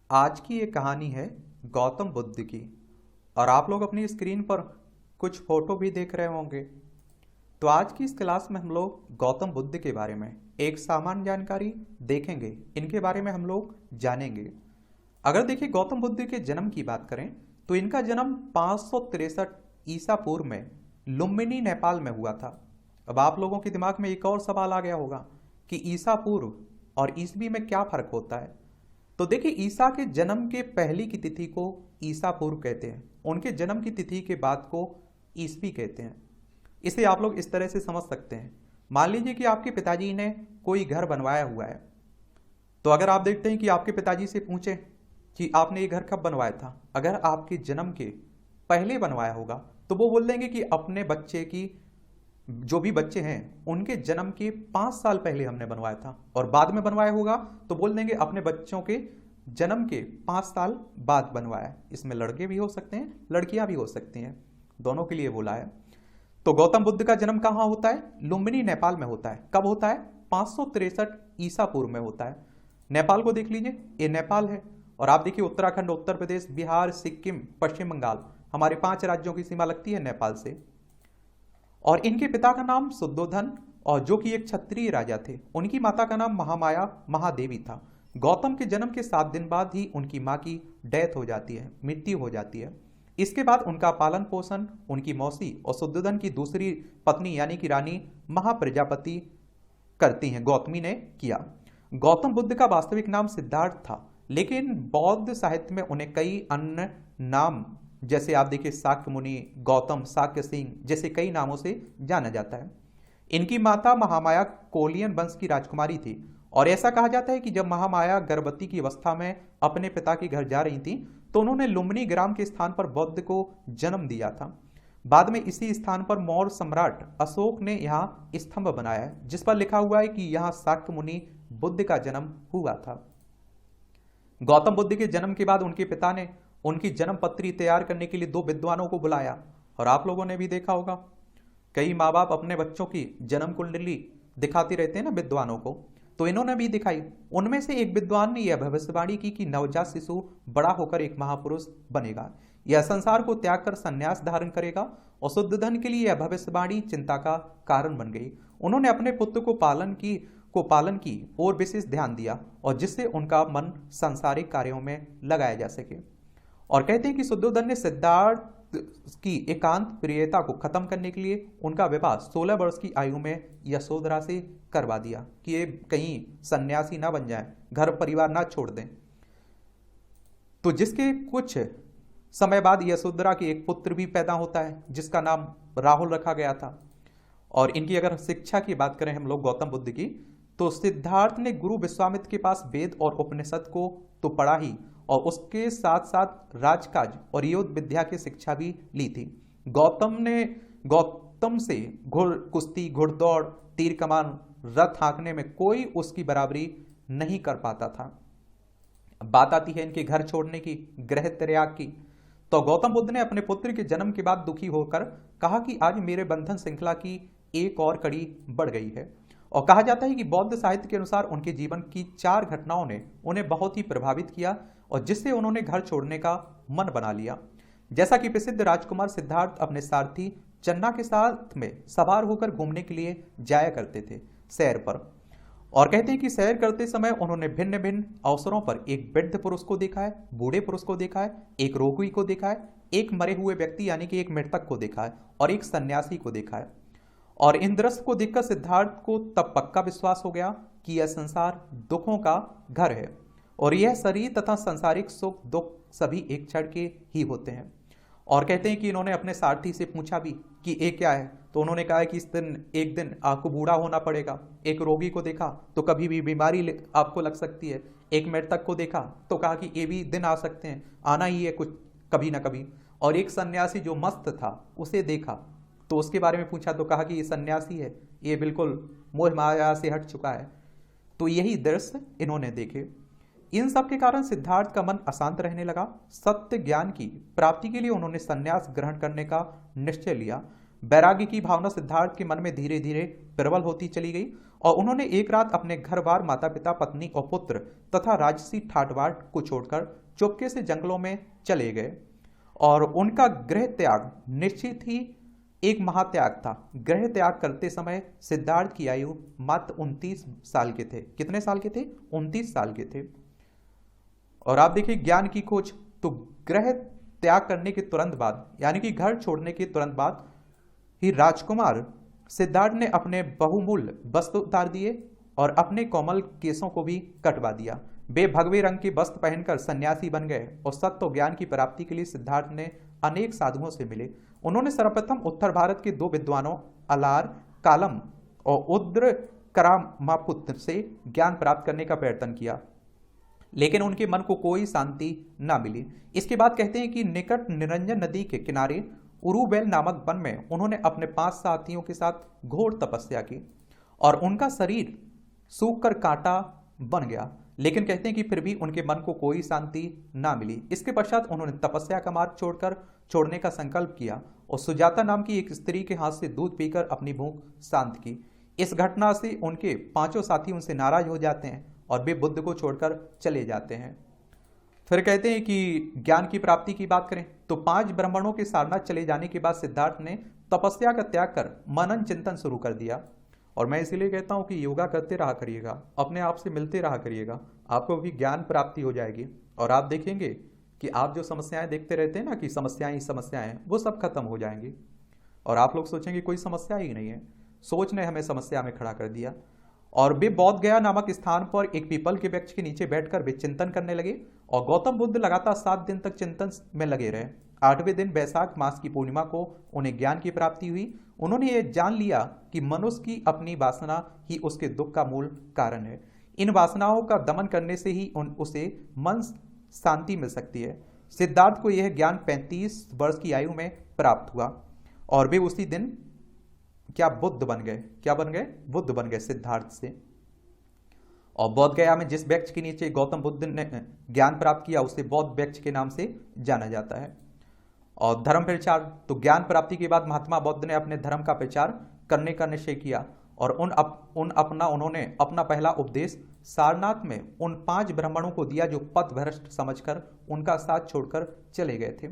आज की ये कहानी है गौतम बुद्ध की। और आप लोग अपनी स्क्रीन पर कुछ फोटो भी देख रहे होंगे। तो आज की इस क्लास में हम लोग गौतम बुद्ध के बारे में एक सामान्य जानकारी देखेंगे। इनके बारे में हम लोग जानेंगे। अगर देखिए गौतम बुद्ध के जन्म की बात करें तो इनका जन्म 563 ईसा पूर्व में लुम्बिनी नेपाल में हुआ था। अब आप लोगों के दिमाग में एक और सवाल आ गया होगा कि ईसा पूर्व और ईसवी में क्या फर्क होता है। तो देखिए ईसा के जन्म के पहली की तिथि को ईसा पूर्व कहते हैं, उनके जन्म की तिथि के बाद को ईसवी कहते हैं। इसे आप लोग इस तरह से समझ सकते हैं। मान लीजिए कि आपके पिताजी ने कोई घर बनवाया हुआ है। तो अगर आप देखते हैं कि आपके पिताजी से पूछें कि आपने ये घर कब बनवाया था, अगर आपके जन्म के पहले बनवाया होगा तो वो बोल देंगे कि अपने बच्चे की, जो भी बच्चे हैं उनके जन्म के 5 साल पहले हमने बनवाया था। और बाद में बनवाया होगा तो बोल देंगे अपने बच्चों के जन्म के 5 साल बाद बनवाया। इसमें लड़के भी हो सकते हैं, लड़कियां भी हो सकती हैं, दोनों के लिए बोला है। तो गौतम बुद्ध का जन्म कहाँ होता है? लुम्बिनी नेपाल में होता है। कब होता है? 563 ईसा पूर्व में होता है। नेपाल को देख लीजिए, ये नेपाल है। और आप देखिए उत्तराखंड, उत्तर प्रदेश, बिहार, सिक्किम, पश्चिम बंगाल, हमारे 5 राज्यों की सीमा लगती है नेपाल से। और इनके पिता का नाम शुद्धोधन, और जो कि एक क्षत्रिय राजा थे। उनकी माता का नाम महामाया महादेवी था। गौतम के जन्म के 7 दिन बाद ही उनकी माँ की डेथ हो जाती है, मृत्यु हो जाती है। इसके बाद उनका पालन पोषण उनकी मौसी और शुद्धोधन की दूसरी पत्नी यानी कि रानी महाप्रजापति करती हैं, गौतमी ने किया। गौतम बुद्ध का वास्तविक नाम सिद्धार्थ था, लेकिन बौद्ध साहित्य में उन्हें कई अन्य नाम, जैसे आप देखिए शाक्य मुनि, गौतम, शाक्य सिंह जैसे कई नामों से जाना जाता है। इनकी माता महामाया कोलियन वंश की राजकुमारी थी। और ऐसा कहा जाता है कि जब महामाया गर्भवती की अवस्था में अपने पिता के घर जा रही थी तो उन्होंने लुम्बिनी ग्राम के स्थान पर बुद्ध को जन्म दिया था। बाद में इसी स्थान पर मौर्य सम्राट अशोक ने यहाँ स्तंभ बनाया है, जिस पर लिखा हुआ है कि यहाँ शाक्य मुनि बुद्ध का जन्म हुआ था। गौतम बुद्ध के जन्म के बाद उनके पिता ने उनकी जन्म पत्री तैयार करने के लिए 2 विद्वानों को बुलाया। और आप लोगों ने भी देखा होगा, कई माँ बाप अपने बच्चों की जन्म कुंडली दिखाते रहते हैं ना विद्वानों को, तो इन्होंने भी दिखाई। उनमें से एक विद्वान ने यह भविष्यवाणी की कि नवजात शिशु बड़ा होकर एक महापुरुष बनेगा, यह संसार को त्याग कर संन्यास धारण करेगा। और शुद्धोधन के लिए यह भविष्यवाणी चिंता का कारण बन गई। उन्होंने अपने पुत्र को पालन की और विशेष ध्यान दिया, और जिससे उनका मन सांसारिक कार्यों में लगाया जा सके। और कहते हैं कि शुद्धोधन ने सिद्धार्थ की एकांत प्रियता को खत्म करने के लिए उनका विवाह 16 वर्ष की आयु में यशोधरा से करवा दिया कि ये कहीं सन्यासी ना बन जाए, घर परिवार ना छोड़ दें। तो जिसके कुछ समय बाद यशोधरा के एक पुत्र भी पैदा होता है जिसका नाम राहुल रखा गया था। और इनकी अगर शिक्षा की बात करें हम लोग गौतम बुद्ध की, तो सिद्धार्थ ने गुरु विश्वामित्र के पास वेद और उपनिषद को तो पढ़ा ही, और उसके साथ साथ राजकाज और योग विद्या की शिक्षा भी ली थी। गौतम से कुश्ती, घुड़दौड़, तीर कमान, रथ हाँकने में कोई उसकी बराबरी नहीं कर पाता था। बात आती है इनके घर छोड़ने की, गृह त्याग की। तो गौतम बुद्ध ने अपने पुत्र के जन्म के बाद दुखी होकर कहा कि आज मेरे बंधन श्रृंखला की एक और कड़ी बढ़ गई है। और कहा जाता है कि बौद्ध साहित्य के अनुसार उनके जीवन की 4 घटनाओं ने उन्हें बहुत ही प्रभावित किया, और जिससे उन्होंने घर छोड़ने का मन बना लिया। जैसा कि प्रसिद्ध राजकुमार सिद्धार्थ अपने सारथी चन्ना के साथ में सवार होकर घूमने के लिए जाया करते थे सैर पर। और कहते हैं कि सैर करते समय उन्होंने भिन्न भिन्न अवसरों पर एक वृद्ध पुरुष को देखा है, बूढ़े पुरुष को देखा है, एक रोगी को देखा है, एक मरे हुए व्यक्ति यानी कि एक मृतक को देखा है, और एक सन्यासी को देखा है। और इन दृश्य को देखकर सिद्धार्थ को तब पक्का विश्वास हो गया कि यह संसार दुखों का घर है, और यह शरीर तथा सांसारिक सुख दुख सभी एक क्षण के ही होते हैं। और कहते हैं कि इन्होंने अपने सारथी से पूछा भी कि ये क्या है, तो उन्होंने कहा कि एक दिन आपको बूढ़ा होना पड़ेगा। एक रोगी को देखा तो कभी भी बीमारी आपको लग सकती है। एक मृतक को देखा तो कहा कि ये भी दिन आ सकते हैं, आना ही है कुछ कभी ना कभी। और एक सन्यासी जो मस्त था उसे देखा तो उसके बारे में पूछा तो कहा कि ये सन्यासी है, ये बिल्कुल मोह माया से हट चुका है। तो यही दृश्य इन्होंने देखे। इन सब के कारण सिद्धार्थ का मन अशांत रहने लगा। सत्य ज्ञान की प्राप्ति के लिए उन्होंने संन्यास ग्रहण करने का निश्चय लिया। वैराग्य की भावना सिद्धार्थ के मन में धीरे धीरे प्रबल होती चली गई, और उन्होंने एक रात अपने घर बार, माता पिता, पत्नी और पुत्र तथा राजसी ठाट बाट को छोड़कर चुपके से जंगलों में चले गए। और उनका गृह त्याग निश्चित ही एक महात्याग था। गृह त्याग करते समय सिद्धार्थ की आयु मात्र 29 साल के थे। कितने साल के थे? 29 साल के थे। और आप देखिए ज्ञान की खोज, तो गृह त्याग करने के तुरंत बाद, यानी कि घर छोड़ने के तुरंत बाद ही राजकुमार सिद्धार्थ ने अपने बहुमूल्य वस्त्र उतार दिए और अपने कोमल केसों को भी कटवा दिया। वे भगवे रंग के वस्त्र पहनकर सन्यासी बन गए और सत्य और ज्ञान की प्राप्ति के लिए सिद्धार्थ ने अनेक साधुओं से मिले। उन्होंने सर्वप्रथम उत्तर भारत के 2 विद्वानों अलार कालम और उद्र करामापुत्र से ज्ञान प्राप्त करने का प्रयत्न किया, लेकिन उनके मन को कोई शांति न मिली। इसके बाद कहते हैं कि निकट निरंजन नदी के किनारे उरुबेल नामक वन में उन्होंने अपने 5 साथियों के साथ घोर तपस्या की और उनका शरीर सूख कर कांटा बन गया, लेकिन कहते हैं कि फिर भी उनके मन को कोई शांति ना मिली। इसके पश्चात उन्होंने तपस्या का मार्ग छोड़ने का संकल्प किया और सुजाता नाम की एक स्त्री के हाथ से दूध पीकर अपनी भूख शांत की। इस घटना से उनके 5 साथी उनसे नाराज हो जाते हैं और वे बुद्ध को छोड़कर चले जाते हैं। फिर कहते हैं कि ज्ञान की प्राप्ति की बात करें तो 5 ब्राह्मणों के सारनाथ चले जाने के बाद सिद्धार्थ ने तपस्या का त्याग कर मनन चिंतन शुरू कर दिया। और मैं इसीलिए कहता हूं कि योगा करते रहा करिएगा, अपने आप से मिलते रहा करिएगा, आपको भी ज्ञान प्राप्ति हो जाएगी और आप देखेंगे कि आप जो समस्याएं देखते रहते हैं ना कि समस्याएं ही समस्याएं हैं, वो सब खत्म हो जाएंगी और आप लोग सोचेंगे कोई समस्या ही नहीं है। सोच ने हमें समस्या में खड़ा कर दिया। और वे बौद्ध गया नामक स्थान पर एक पीपल के वृक्ष के नीचे बैठकर वे चिंतन करने लगे और गौतम बुद्ध लगातार 7 दिन तक चिंतन में लगे रहे। 8वें दिन वैशाख मास की पूर्णिमा को उन्हें ज्ञान की प्राप्ति हुई। उन्होंने ये जान लिया कि मनुष्य की अपनी वासना ही उसके दुख का मूल कारण है। इन वासनाओं का दमन करने से ही उसे मन शांति मिल सकती है। सिद्धार्थ को यह ज्ञान 35 वर्ष की आयु में प्राप्त हुआ और वे उसी दिन क्या बुद्ध बन गए। क्या बन गए? बुद्ध बन गए सिद्धार्थ से। और बौद्ध गया में जिस वृक्ष के नीचे गौतम बुद्ध ने ज्ञान प्राप्त किया उसे बौद्ध वृक्ष के नाम से जाना जाता है। और धर्म प्रचार, तो ज्ञान प्राप्ति के बाद महात्मा बुद्ध ने अपने धर्म का प्रचार करने का निश्चय किया और उन्होंने अपना पहला उपदेश सारनाथ में उन 5 ब्राह्मणों को दिया जो पथभ्रष्ट समझकर उनका साथ छोड़कर चले गए थे।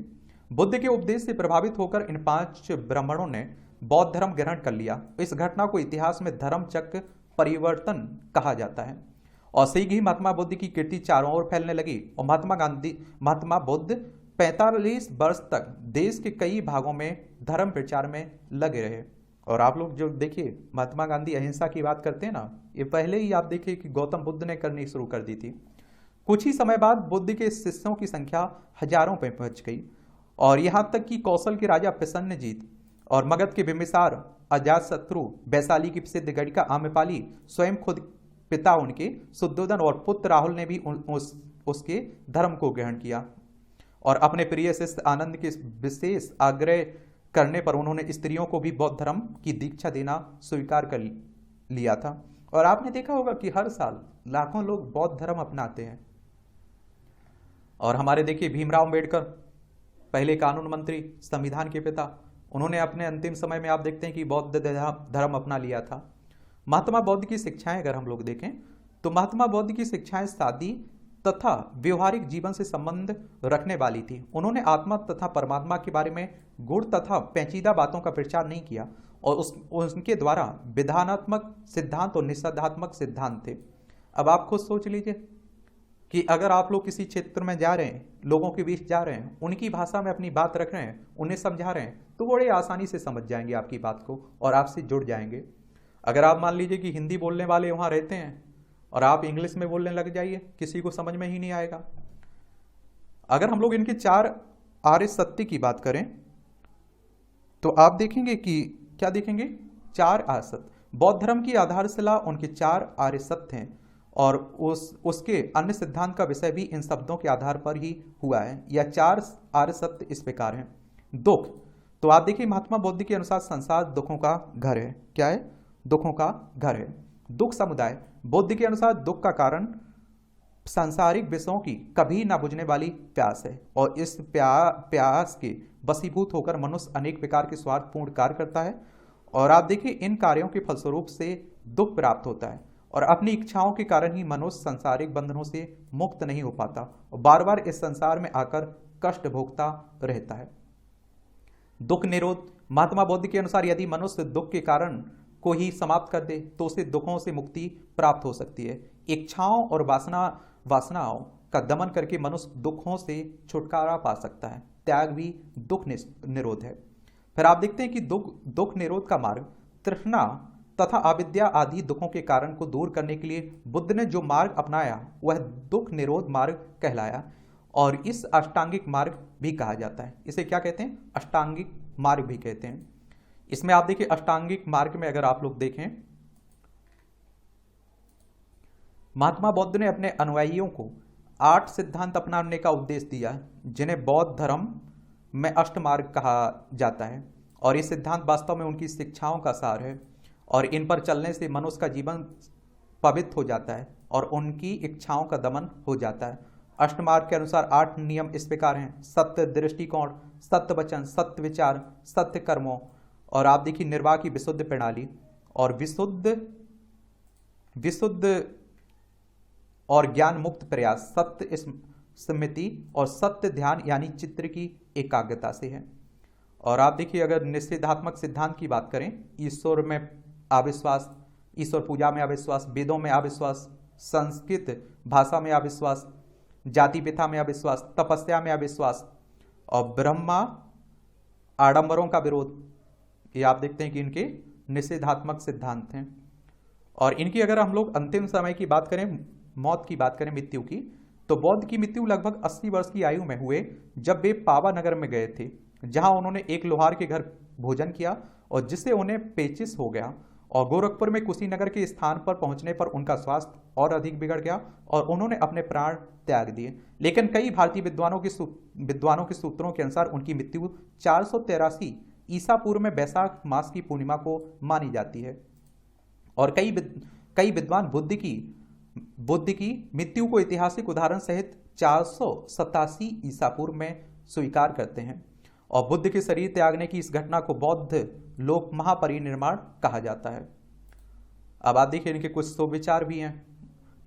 बुद्ध के उपदेश से प्रभावित होकर इन 5 ब्राह्मणों ने बौद्ध धर्म ग्रहण कर लिया। इस घटना को इतिहास में धर्म चक्र परिवर्तन कहा जाता है और शीघ्र ही महात्मा बुद्ध की कीर्ति चारों ओर फैलने लगी और महात्मा बुद्ध 45 वर्ष तक देश के कई भागों में धर्म प्रचार में लगे रहे। और आप लोग जो देखिए महात्मा गांधी अहिंसा की बात करते हैं ना, ये पहले ही आप देखिए कि गौतम बुद्ध ने करनी शुरू कर दी थी। कुछ ही समय बाद बुद्ध के शिष्यों की संख्या हजारों पे पहुंच गई और यहाँ तक कि कौशल के राजा प्रसन्नजीत और मगध के बिंबिसार, अजातशत्रु, वैशाली की प्रसिद्ध गणिका आम्रपाली, स्वयं खुद पिता उनके शुद्धोधन और पुत्र राहुल ने भी उसके धर्म को ग्रहण किया। और अपने प्रिय शिष्य आनंद के विशेष आग्रह करने पर उन्होंने स्त्रियों को भी बौद्ध धर्म की दीक्षा देना स्वीकार कर लिया था। और आपने देखा होगा कि हर साल लाखों लोग बौद्ध धर्म अपनाते हैं। और हमारे देखिए भीमराव अंबेडकर, पहले कानून मंत्री, संविधान के पिता, उन्होंने अपने अंतिम समय में आप देखते हैं कि बौद्ध धर्म अपना लिया था। महात्मा बुद्ध की शिक्षाएं अगर हम लोग देखें तो महात्मा बुद्ध की शिक्षाएं शादी तथा व्यवहारिक जीवन से संबंध रखने वाली थी। उन्होंने आत्मा तथा परमात्मा के बारे में गुण तथा पेचीदा बातों का प्रचार नहीं किया और उनके द्वारा विधानात्मक सिद्धांत और निषेधात्मक सिद्धांत थे। अब आप खुद सोच लीजिए कि अगर आप लोग किसी क्षेत्र में जा रहे हैं, लोगों के बीच जा रहे हैं, उनकी भाषा में अपनी बात रख रहे हैं, उन्हें समझा रहे हैं, तो बड़े आसानी से समझ जाएंगे आपकी बात को और आपसे जुड़ जाएंगे। अगर आप मान लीजिए कि हिंदी बोलने वाले वहाँ रहते हैं और आप इंग्लिश में बोलने लग जाइए, किसी को समझ में ही नहीं आएगा। अगर हम लोग इनके 4 आर्य सत्य की बात करें तो आप देखेंगे कि क्या देखेंगे? 4 आर्य सत्य। बौद्ध धर्म की आधारशिला उनके 4 आर्य सत्य हैं और उसके अन्य सिद्धांत का विषय भी इन शब्दों के आधार पर ही हुआ है। यह 4 आर्य सत्य इस प्रकार हैं। दुख, तो आप देखिए महात्मा बुद्ध के अनुसार संसार दुखों का घर है। क्या है? दुखों का घर है। दुख समुदाय, बुद्ध के अनुसार दुख का कारण सांसारिक विषयों की कभी ना बुझने वाली प्यास है और इस प्यास के वशीभूत होकर मनुष्य अनेक प्रकार के स्वार्थपूर्ण कार्य करता है और आप देखिए इन कार्यों के फलस्वरूप से दुख प्राप्त होता है और अपनी इच्छाओं के कारण ही मनुष्य सांसारिक बंधनों से मुक्त नहीं हो पाता और बार बार इस संसार में आकर कष्ट भोगता रहता है। दुख निरोध। महात्मा बुद्ध के अनुसार यदि मनुष्य दुख के कारण को ही समाप्त कर दे तो उसे दुखों से मुक्ति प्राप्त हो सकती है। इच्छाओं और वासनाओं का दमन करके मनुष्य दुखों से छुटकारा पा सकता है। त्याग भी दुख निरोध है। फिर आप देखते हैं कि दुख निरोध का मार्ग तृष्णा तथा अविद्या आदि दुखों के कारण को दूर करने के लिए बुद्ध ने जो मार्ग अपनाया वह दुख निरोध मार्ग कहलाया और इस अष्टांगिक मार्ग भी कहा जाता है। इसे क्या कहते हैं? अष्टांगिक मार्ग भी कहते हैं। इसमें आप देखिए अष्टांगिक मार्ग में अगर आप लोग देखें, महात्मा बुद्ध ने अपने अनुयायियों को 8 सिद्धांत अपनाने का उपदेश दिया जिन्हें बौद्ध धर्म में अष्ट मार्ग कहा जाता है और ये सिद्धांत वास्तव में उनकी शिक्षाओं का सार है और इन पर चलने से मनुष्य का जीवन पवित्र हो जाता है और उनकी इच्छाओं का दमन हो जाता है। अष्टमार्ग के अनुसार 8 नियम इस प्रकार हैं: सत्य दृष्टिकोण, सत्य वचन, सत्य विचार, सत्य कर्मों और आप देखिए निर्वाह की विशुद्ध प्रणाली और विशुद्ध और ज्ञान मुक्त प्रयास, सत्य स्मृति और सत्य ध्यान यानी चित्र की एकाग्रता से है। और आप देखिए अगर निषेधात्मक सिद्धांत की बात करें, ईश्वर में अविश्वास, ईश्वर पूजा में अविश्वास, वेदों में अविश्वास, संस्कृत भाषा में अविश्वास, जाति प्रथा में अविश्वास, तपस्या में अविश्वास और ब्रह्मा आडंबरों का विरोध, ये आप देखते हैं कि इनके निषेधात्मक सिद्धांत हैं। और इनकी अगर हम लोग अंतिम समय की बात करें, मौत की बात करें, मृत्यु की, तो बौद्ध की मृत्यु लगभग 80 वर्ष की आयु में हुए जब वे पावा नगर में गए थे, जहां उन्होंने एक लोहार के घर भोजन किया और जिससे उन्हें पेचिश हो गया और गोरखपुर में कुशीनगर के स्थान पर पहुंचने पर उनका स्वास्थ्य और अधिक बिगड़ गया और उन्होंने अपने प्राण त्याग दिए। लेकिन कई भारतीय विद्वानों के सूत्रों के अनुसार उनकी मृत्यु 483 ईसा पूर्व में वैशाख मास की पूर्णिमा को मानी जाती है और कई विद्वान बुद्ध की मृत्यु को ऐतिहासिक उदाहरण सहित 487 ईसा पूर्व में स्वीकार करते हैं और बुद्ध के शरीर त्यागने की इस घटना को बौद्ध लोक महापरिनिर्वाण कहा जाता है। अब आप देखिए इनके कुछ सुविचार भी हैं,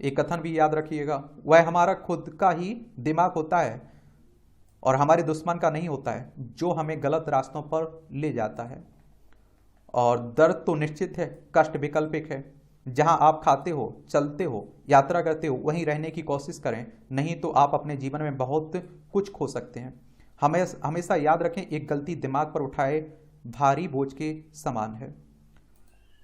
एक कथन भी याद रखिएगा, वह हमारा खुद का ही दिमाग होता है और हमारे दुश्मन का नहीं होता है जो हमें गलत रास्तों पर ले जाता है। और दर्द तो निश्चित है, कष्ट वैकल्पिक है। जहां आप खाते हो, चलते हो, यात्रा करते हो, वहीं रहने की कोशिश करें, नहीं तो आप अपने जीवन में बहुत कुछ खो सकते हैं। हमेशा याद रखें, एक गलती दिमाग पर उठाए भारी बोझ के समान है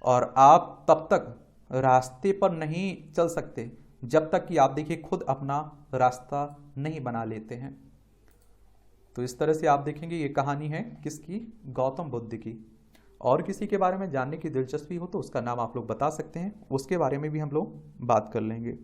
और आप तब तक रास्ते पर नहीं चल सकते जब तक कि आप देखिए खुद अपना रास्ता नहीं बना लेते हैं। तो इस तरह से आप देखेंगे ये कहानी है किसकी? गौतम बुद्ध की। और किसी के बारे में जानने की दिलचस्पी हो तो उसका नाम आप लोग बता सकते हैं, उसके बारे में भी हम लोग बात कर लेंगे।